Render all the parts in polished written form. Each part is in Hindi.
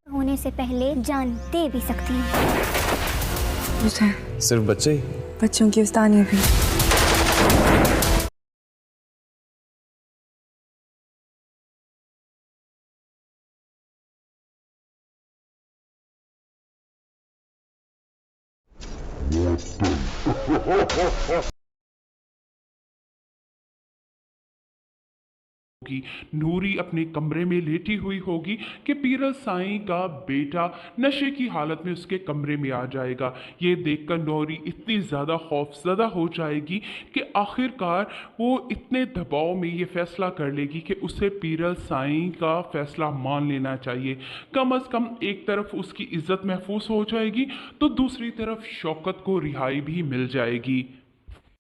होने से पहले जान दे भी सकती हूँ। उसे सिर्फ बच्चे ही? बच्चों की उस्तानी भी। होगी। नूरी अपने कमरे में लेटी हुई होगी कि पीरल साईं का बेटा नशे की हालत में उसके कमरे में आ जाएगा। ये देखकर नूरी इतनी ज़्यादा खौफज़दा हो जाएगी कि आखिरकार वो इतने दबाव में ये फैसला कर लेगी कि उसे पीरल साईं का फैसला मान लेना चाहिए। कम अज़ कम एक तरफ उसकी इज्जत महफूज हो जाएगी तो दूसरी तरफ शौकत को रिहाई भी मिल जाएगी।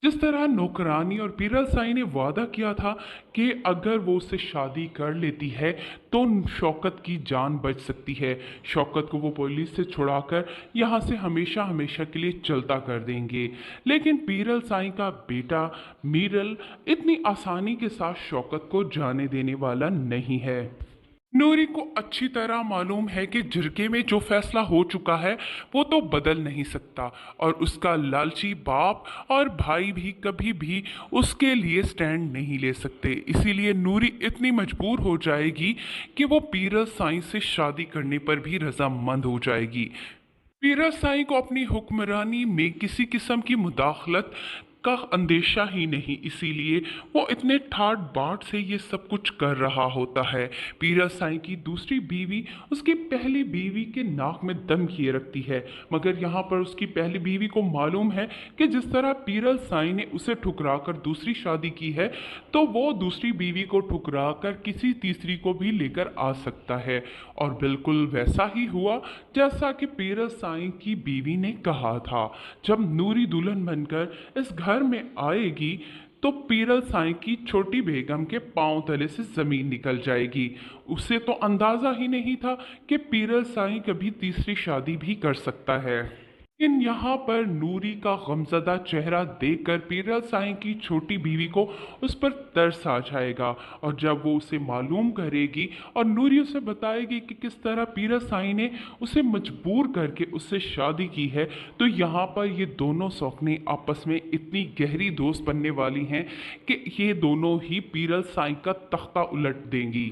जिस तरह नौकरानी और पीरल साई ने वादा किया था कि अगर वो उससे शादी कर लेती है तो शौकत की जान बच सकती है। शौकत को वो पुलिस से छुड़ाकर यहाँ से हमेशा हमेशा के लिए चलता कर देंगे। लेकिन पीरल साई का बेटा मीरल इतनी आसानी के साथ शौकत को जाने देने वाला नहीं है। नूरी को अच्छी तरह मालूम है कि जिरगे में जो फैसला हो चुका है वो तो बदल नहीं सकता और उसका लालची बाप और भाई भी कभी भी उसके लिए स्टैंड नहीं ले सकते। इसीलिए नूरी इतनी मजबूर हो जाएगी कि वो पीरल साईं से शादी करने पर भी रजामंद हो जाएगी। पीरल साईं को अपनी हुक्मरानी में किसी किस्म की मुदाखलत का अंदेशा ही नहीं, इसीलिए वो इतने ठाट बाट से ये सब कुछ कर रहा होता है। पीरल साईं की दूसरी बीवी उसकी पहली बीवी के नाक में दम किए रखती है, मगर यहाँ पर उसकी पहली बीवी को मालूम है कि जिस तरह पीरल साईं ने उसे ठुकराकर दूसरी शादी की है तो वो दूसरी बीवी को ठुकराकर किसी तीसरी को भी लेकर आ सकता है। और बिल्कुल वैसा ही हुआ जैसा कि पीरल साईं की बीवी ने कहा था। जब नूरी दुल्हन बनकर इस घर में आएगी तो पीरल साईं की छोटी बेगम के पांव तले से जमीन निकल जाएगी। उसे तो अंदाजा ही नहीं था कि पीरल साईं कभी तीसरी शादी भी कर सकता है। लेकिन यहाँ पर नूरी का गमज़दा चेहरा देखकर पीरल साईं की छोटी बीवी को उस पर तरस आ जाएगा और जब वो उसे मालूम करेगी और नूरी उसे बताएगी कि किस तरह पीरल साईं ने उसे मजबूर करके उससे शादी की है तो यहाँ पर ये दोनों सौखने आपस में इतनी गहरी दोस्त बनने वाली हैं कि ये दोनों ही पीरल साईं का तख्ता उलट देंगी।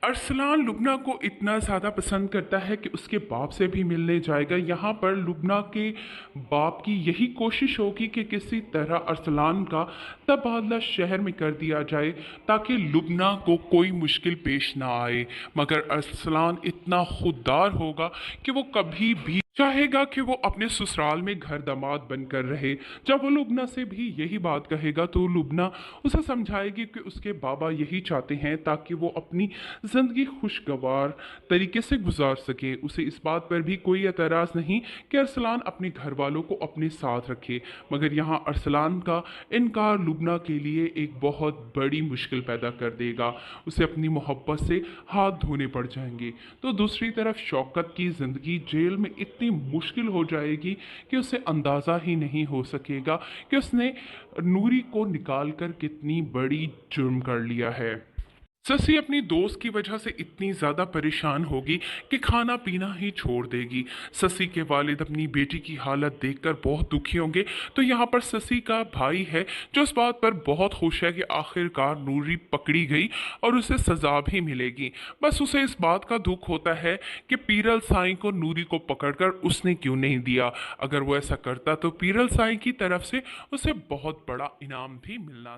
अरसलान लुबना को इतना ज़्यादा पसंद करता है कि उसके बाप से भी मिलने जाएगा। यहाँ पर लुबना के बाप की यही कोशिश होगी कि किसी तरह अरसलान का तबादला शहर में कर दिया जाए ताकि लुबना को कोई मुश्किल पेश ना आए, मगर अरसलान इतना खुददार होगा कि वो कभी भी चाहेगा कि वो अपने ससुराल में घर दामाद बनकर रहे। जब वो लुबना से भी यही बात कहेगा तो लुबना उसे समझाएगी कि उसके बाबा यही चाहते हैं ताकि वो अपनी ज़िंदगी खुशगवार तरीके से गुजार सके। उसे इस बात पर भी कोई एतराज़ नहीं कि अरसलान अपने घर वालों को अपने साथ रखे, मगर यहाँ अरसलान का इनकार लुबना के लिए एक बहुत बड़ी मुश्किल पैदा कर देगा। उसे अपनी मोहब्बत से हाथ धोने पड़ जाएंगे। तो दूसरी तरफ शौकत की ज़िंदगी जेल में इतनी मुश्किल हो जाएगी कि उसे अंदाज़ा ही नहीं हो सकेगा कि उसने नूरी को निकालकर कितनी बड़ी जुर्म कर लिया है। ससी अपनी दोस्त की वजह से इतनी ज़्यादा परेशान होगी कि खाना पीना ही छोड़ देगी। ससी के वालिद अपनी बेटी की हालत देखकर बहुत दुखी होंगे। तो यहाँ पर ससी का भाई है जो इस बात पर बहुत खुश है कि आखिरकार नूरी पकड़ी गई और उसे सज़ा भी मिलेगी। बस उसे इस बात का दुख होता है कि पीरल साईं को नूरी को पकड़कर उसने क्यों नहीं दिया। अगर वो ऐसा करता तो पीरल साईं की तरफ से उसे बहुत बड़ा इनाम भी मिलना।